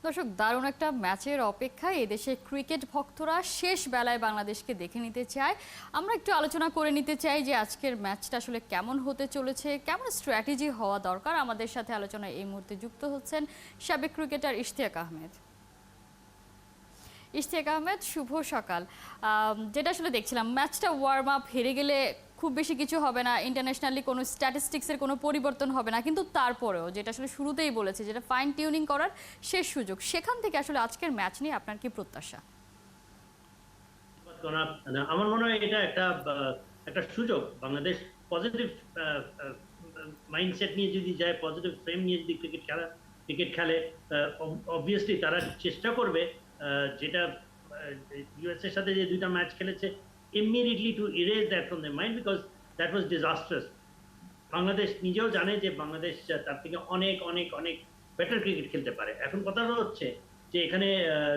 দর্শক, দারুণ একটা ম্যাচের অপেক্ষায় এদেশে ক্রিকেট ভক্তরা শেষ বেলায় বাংলাদেশকে দেখে নিতে চায়। আমরা একটু আলোচনা করে নিতে চাই যে আজকের ম্যাচটা আসলে কেমন হতে চলেছে, কেমন স্ট্র্যাটেজি হওয়া দরকার। আমাদের সাথে আলোচনায় এই মুহূর্তে যুক্ত হচ্ছেন সাবেক ক্রিকেটার ইশতিয়াক আহমেদ। ইশতিয়াক আহমেদ, শুভ সকাল। যেটা আসলে দেখছিলাম, ম্যাচটা ওয়ার্ম আপ, হেরে গেলে খুব বেশি কিছু হবে না, ইন্টারন্যাশনালি কোনো স্ট্যাটিস্টিক্সের কোনো পরিবর্তন হবে না, কিন্তু তারপরেও যেটা আসলে শুরুতেই বলেছে, যেটা ফাইন টিউনিং করার শেষ সুযোগ, সেখান থেকে আসলে আজকের ম্যাচ নিয়ে আপনার কি প্রত্যাশা? আমার মনে হয় এটা একটা একটা সুযোগ। বাংলাদেশ পজিটিভ মাইন্ডসেট নিয়ে যদি যায়, পজিটিভ ফ্রেম নিয়ে যদি ক্রিকেট খেলে, অবভিয়াসলি তারা চেষ্টা করবে যেটা ইউএস এর সাথে যে দুইটা ম্যাচ খেলেছে, immediately two erase that from the mind, because that was disastrous. Bangladesh নিজেও জানে যে বাংলাদেশ তার থেকে অনেক অনেক অনেক বেটার ক্রিকেট খেলতে পারে। এখন কথাটা হচ্ছে যে এখানে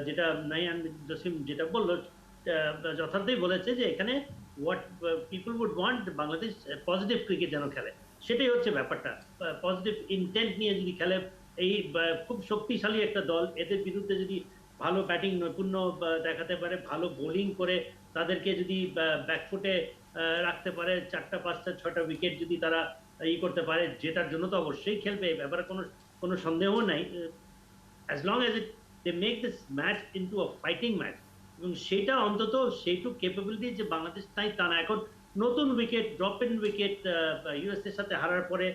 যেটা নাইয়ান জসিম যেটা বললো, যথার্থই বলেছে যে এখানে what people would want, Bangladesh positive cricket যেন খেলে, সেটাই হচ্ছে ব্যাপারটা। পজিটিভ ইন্টেন্ট নিয়ে যদি খেলে, এই খুব শক্তিশালী একটা দল, এদের বিরুদ্ধে যদি ভালো ব্যাটিং নৈপুণ্য দেখাতে পারে, ভালো বোলিং করে তাদেরকে যদি ব্যাকফুটে রাখতে পারে, 4টা 5টা 6টা উইকেট যদি তারা করতে পারে, জেতার জন্য তো অবশ্যই খেলবে, এই ব্যাপারে কোনো সন্দেহ নাই। As long as they make this match into a fighting match, এবং সেটা অন্তত সেইটুক ক্যাপাবিলিটি যে বাংলাদেশ তাই তা না। এখন নতুন wicket, drop in wicket, US এর সাথে হারার পরে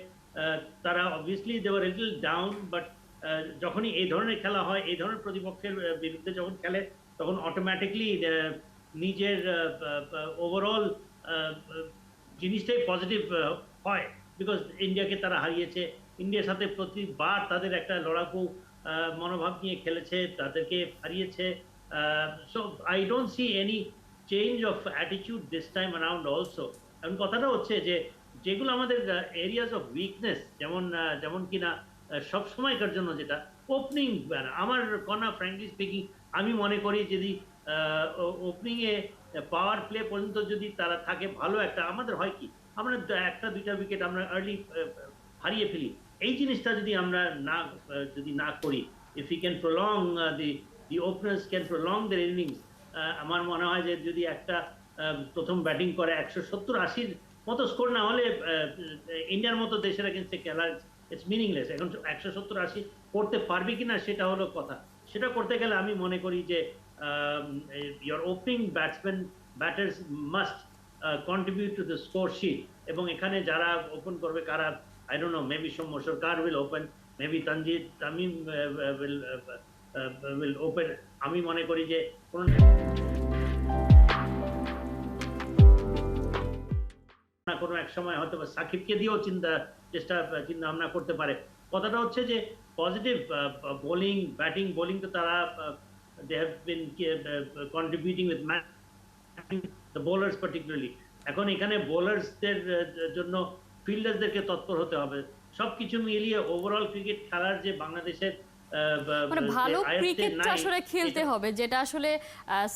তারা obviously they were little down, but যখনই এই ধরনের খেলা হয়, এই ধরনের প্রতিপক্ষের বিরুদ্ধে যখন খেলে, তখন অটোমেটিকলি নিজের ওভারঅল জিনিসটাই পজিটিভ হয়, বিকজ ইন্ডিয়াকে তারা হারিয়েছে। ইন্ডিয়ার সাথে প্রতিবার তাদের একটা লড়াকু মনোভাব নিয়ে খেলেছে, তাদেরকে হারিয়েছে। So I don't see any change of attitude this time around also. এখন কথাটা হচ্ছে যে যেগুলো আমাদের এরিয়াস অফ উইকনেস, যেমন কিনা সব সময়কার জন্য যেটা ওপেনিং, আমার কনা ফ্র্যাঙ্কলি স্পিকিং, আমি মনে করি যদি ওপেনিং এ পাওয়ার প্লে পর্যন্ত যদি তারা থাকে, ভালো একটা আমাদের হয় কি, আমরা একটা দুইটা উইকেট আমরা আর্লি হারিয়ে ফেলি। এই জিনিসটা যদি আমরা না করি, if you can prolong the openers can prolong their innings, আমার মনে হয় যে যদি একটা প্রথম ব্যাটিং করে 170-80 মতো স্কোর না হলে, ইন্ডিয়ার মতো দেশের এগেন্স্টে খেলা ইটস মিনিংলেস। এখন 170-80 করতে পারবে কিনা সেটা হলো কথা। সেটা করতে গেলে আমি মনে করি যে your opening batters must contribute to the score sheet, এবং এখানে যারা ওপেন করবে কারা, I don't know, maybe Shom Sarkar will open, maybe Tanjid Tamim will open. আমি মনে করি যে কোন না কোনো এক সময় হয়তো সাকিবকে দিয়েও চেষ্টা চিন্তা ভাবনা করতে পারে। কথাটা হচ্ছে যে পজিটিভ বোলিং, ব্যাটিং, বোলিং তো তারা they have been contributing with the bowlers particularly. এখন এখানে বোলার্সদের জন্য ফিল্ডারদেরকে তৎপর হতে হবে। সবকিছু মিলিয়ে ওভারঅল ক্রিকেট খেলার যে বাংলাদেশের মানে ভালো ক্রিকেটটা আসলে খেলতে হবে, যেটা আসলে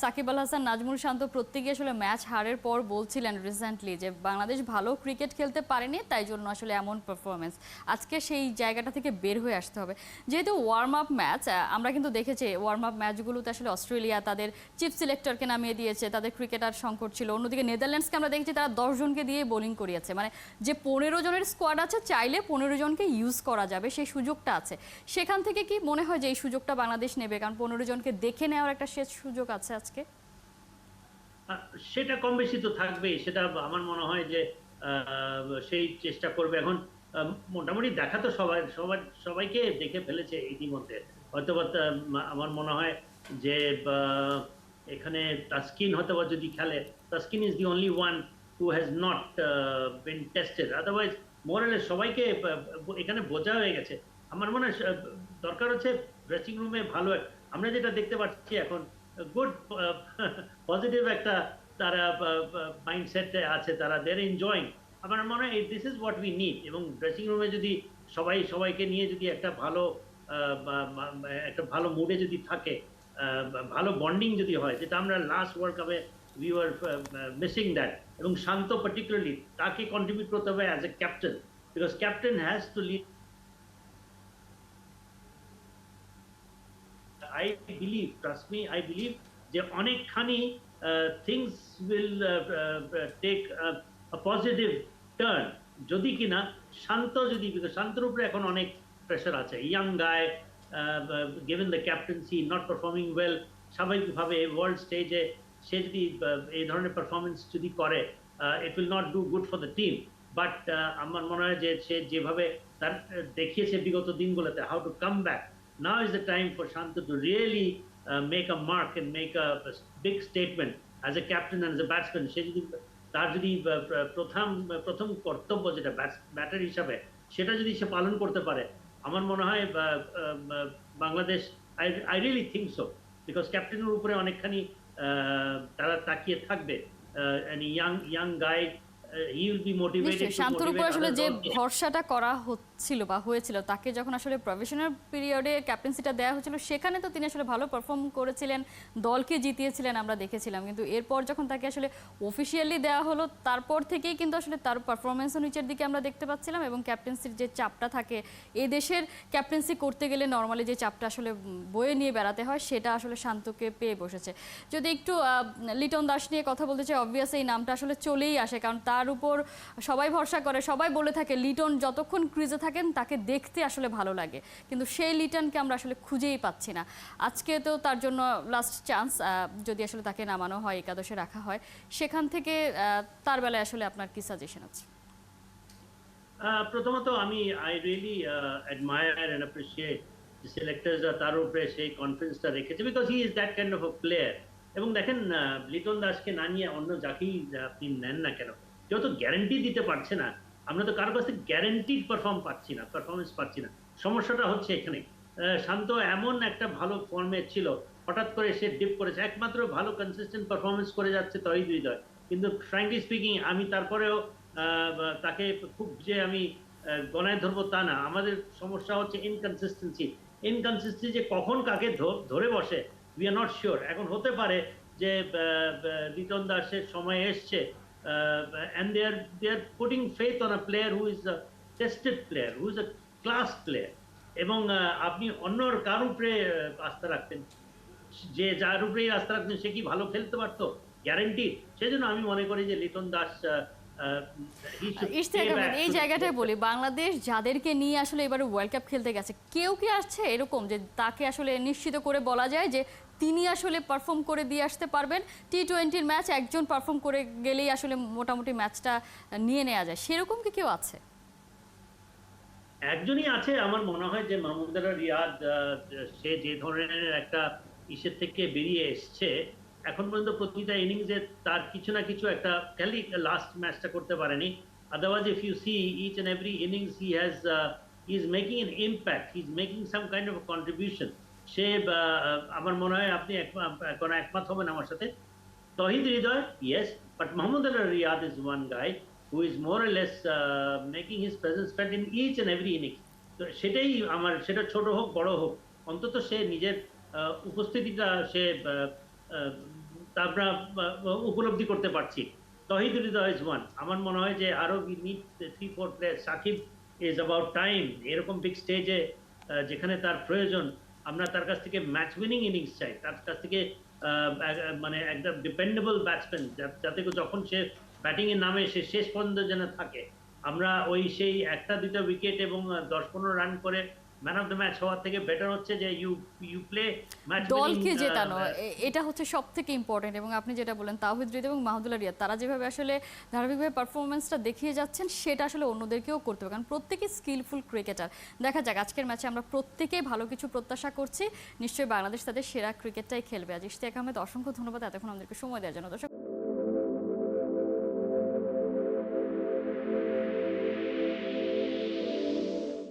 সাকিব আল হাসান, নাজমুল শান্ত প্রত্যেকে আসলে ম্যাচ হারের পর বলছিলেন রিসেন্টলি যে বাংলাদেশ ভালো ক্রিকেট খেলতে পারেনি, তাই জন্য আসলে এমন পারফরমেন্স। আজকে সেই জায়গাটা থেকে বের হয়ে আসতে হবে। যেহেতু ওয়ার্ম আপ ম্যাচ, আমরা কিন্তু দেখেছি ওয়ার্ম আপ ম্যাচগুলোতে আসলে অস্ট্রেলিয়া তাদের চিফ সিলেক্টরকে নামিয়ে দিয়েছে, তাদের ক্রিকেটার সংকট ছিল। অন্যদিকে নেদারল্যান্ডসকে আমরা দেখেছি তারা 10 জনকে দিয়ে বোলিং করিয়েছে। মানে যে 15 জনের স্কোয়াড আছে, চাইলে 15 জনকে ইউজ করা যাবে, সেই সুযোগটা আছে। সেখান থেকে কি মনে হয় যে এই সুযোগটা বাংলাদেশ নেবে? কারণ 15 জনকে দেখে নেওয়ার একটা শেষ সুযোগ আছে আজকে। সেটা কম বেশি তো থাকবেই, সেটা আমার মনে হয় যে সেই চেষ্টা করবে। এখন মোটামুটি দেখা তো সবাইকে দেখে ফেলেছে ইতিমধ্যে। হয়তো আমার মনে হয় যে এখানে তাসকিন হয়তো যদি খেলে, Taskin is the only one who has not been tested, otherwise morale সবাইকে এখানে বোঝা হয়ে গেছে। আমার মনে হয় দরকার হচ্ছে ড্রেসিং রুমে ভালো, আমরা যেটা দেখতে পাচ্ছি এখন, গুড পজিটিভ একটা তারা মাইন্ডসেটে আছে, তারা দের এনজয়িং। আমার মনে হয় this is what we need. এবং ড্রেসিং রুমে যদি সবাইকে নিয়ে যদি একটা ভালো মুডে যদি থাকে, ভালো বন্ডিং যদি হয়, যেটা আমরা লাস্ট ওয়ার্ল্ড কাপে উই ওয়ার মিসিং দ্যাট। এবং শান্ত পার্টিকুলারলি তাকে কন্ট্রিবিউট করতে হবে as a captain, because captain has to lead I believe, trust me, I believe যে অনেকখানি things will take a positive turn যদি কিনা শান্ত যদি, শান্তর উপরে এখন অনেক প্রেশার আছে। Young guy, given the captaincy, not performing well, স্বাভাবিকভাবে ওয়ার্ল্ড স্টেজে সে যদি এই ধরনের পারফরমেন্স যদি করে, it will not do good for the team. But আমার মনে হয় যে সে যেভাবে তার দেখিয়েছে বিগত দিনগুলোতে, how to come back, now is the time for Shanto to really make a mark and make a big statement as a captain and as a batsman. সে যদি তার যদি প্রথম কর্তব্য যেটা ব্যাটার হিসাবে, সেটা যদি সে পালন করতে পারে, আমার মনে হয় Bangladesh, I really think so, because ক্যাপ্টেনের উপরে অনেকখানি তারা তাকিয়ে থাকবে। Young guy, he will be motivated. নিশ্চয়ই শান্তর উপর আসলে যে ভরসাটা করা হচ্ছিল বা হয়েছিল, তাকে যখন আসলে প্রফেশনাল পিরিয়ডে ক্যাপ্টেন্সিটা দেওয়া হয়েছিল, সেখানে তো তিনি আসলে ভালো পারফর্ম করেছিলেন, দলকে জিতিয়েছিলেন, আমরা দেখেছিলাম। কিন্তু এরপর যখন তাকে আসলে অফিসিয়ালি দেওয়া হলো, তারপর থেকেই কিন্তু আসলে তার পারফরমেন্সও নিচের দিকে আমরা দেখতে পাচ্ছিলাম। এবং ক্যাপ্টেন্সির যে চাপটা থাকে, এই দেশের ক্যাপ্টেন্সি করতে গেলে নর্মালি যে চাপটা আসলে বয়ে নিয়ে বেড়াতে হয়, সেটা আসলে শান্তকে পেয়ে বসেছে। যদি একটু লিটন দাস নিয়ে কথা বলতে চাই, অবভিয়াসলি এই নামটা আসলে চলেই আসে, কারণ তার উপর সবাই ভরসা করে। সবাই বলে থাকে লিটন যতক্ষণ ক্রিজে থাকেন তাকে দেখতে আসলে ভালো লাগে, কিন্তু সেই লিটনকে আমরা আসলে খুঁজেই পাচ্ছি না। আজকে তো তার জন্য লাস্ট চান্স, যদি আসলে তাকে নামানো হয়, একাদশে রাখা হয়, সেখান থেকে তার বেলায় আসলে আপনার কি সাজেশন আছে? প্রথমত আমি I really admire and appreciate যে সিলেক্টরসরা তার উপরে সেই কনফিডেন্সটা রেখেছে, because he is that kind of a player. এবং দেখেন, লিটন দাসকে না নিয়ে অন্য যাকেই আপনি নেন না কেন, কেউ তো গ্যারান্টি দিতে পারছে না। আমরা তো কারোর কাছ থেকে গ্যারান্টিড পারফরমেন্স পাচ্ছি না। সমস্যাটা হচ্ছে এখানে। শান্ত এমন একটা ভালো ফর্মে ছিল, হঠাৎ করে সে ডিপ করেছে। একমাত্র ভালো কনসিস্টেন্ট পারফরমেন্স করে যাচ্ছে তহিদ হৃদয়। কিন্তু ফ্র্যাঙ্কলি স্পিকিং, আমি তারপরেও তাকে খুব যে আমি গণায় ধরবো তা না। আমাদের সমস্যা হচ্ছে ইনকনসিস্টেন্সি, যে কখন কাকে ধরে বসে, উই আর নট শিওর। এখন হতে পারে যে লিটন দাসের সময় এসছে, and they are putting faith on a player who is a tested player, who is a class player. এবং আপনি অন্য কার উপরে আস্থা রাখতেন? যে যার উপরেই আস্থা রাখতেন, সে কি ভালো খেলতে পারতো? গ্যারান্টি। সেজন্য আমি মনে করি যে লিটন দাস, ইশতিয়াক আহমেদ, এই জায়গাটায় বলি, বাংলাদেশ যাদেরকে নিয়ে আসলে এবারে ওয়ার্ল্ড কাপ খেলতে গেছে, কেউ কি আসছে এরকম যে তাকে আসলে নিশ্চিত করে বলা যায় যে তিনি আসলে পারফর্ম করে দিয়ে আসতে পারবেন? টি-20 ম্যাচ একজন পারফর্ম করে গেলেই আসলে মোটামুটি ম্যাচটা নিয়ে নেওয়া যায়, সেরকম কি কেউ আছে? একজনই আছে আমার মনে হয়, যে মাহমুদুল্লাহ রিয়াদ। সে যে ধরনের একটা ইসের থেকে বেরিয়ে এসছে, এখন পর্যন্ত প্রতিটা ইনিংসে তার কিছু না কিছু একটা, খালি লাস্ট ম্যাচটা করতে পারেনি। Otherwise if you see each and every innings he is making an impact, he is making some kind of contribution. সে আমার মনে হয়, আপনি একমত হবেন আমার সাথে, তহিদ হৃদয়, yes, but Mohammad Riyad is one guy who is more or less making his presence felt in each and every innings. তো সেটাই আমার, সেটা ছোট হোক বড় হোক, অন্তত সে নিজের উপস্থিতিটা সে আমরা উপলব্ধি করতে পারছি। Towhid Hridoy is one. আমার মনে হয় যে আরো we need 3-4 player. Shakib is about time, এরকম বিগ স্টেজে যেখানে তার প্রয়োজন, আমরা তার কাছ থেকে ম্যাচ উইনিং ইনিংস চাই, তার কাছ থেকে মানে একটা ডিপেন্ডেবল ব্যাটসম্যান, যাতে যখন সে ব্যাটিং এর নামে সে শেষ পর্যন্ত যেন থাকে। আমরা ওই সেই একটা দুইটা উইকেট এবং 10-15 রান করে ম্যান অফ দ্য ম্যাচ হওয়ার থেকে বেটার হচ্ছে যে ইউ প্লে ম্যাচ দলকে জেতানো, এটা হচ্ছে সবথেকে ইম্পর্টেন্ট। এবং আপনি যেটা বলেন, তাওহিদ হৃদয় এবং মাহমুদুল্লাহ রিয়াদ, তারা যেভাবে আসলে ধারাবাহিকভাবে পারফরমেন্সটা দেখিয়ে যাচ্ছেন, সেটা আসলে অন্যদেরকেও করতে হবে, কারণ প্রত্যেকেই স্কিলফুল ক্রিকেটার। দেখা যাক, আজকের ম্যাচে আমরা প্রত্যেকেই ভালো কিছু প্রত্যাশা করছি। নিশ্চয়ই বাংলাদেশ তাদের সেরা ক্রিকেটটাই খেলবে। আজ ইশতিয়াক আহমেদ, অসংখ্য ধন্যবাদ এতক্ষণ আমাদেরকে সময় দেওয়ার জন্য। দর্শক।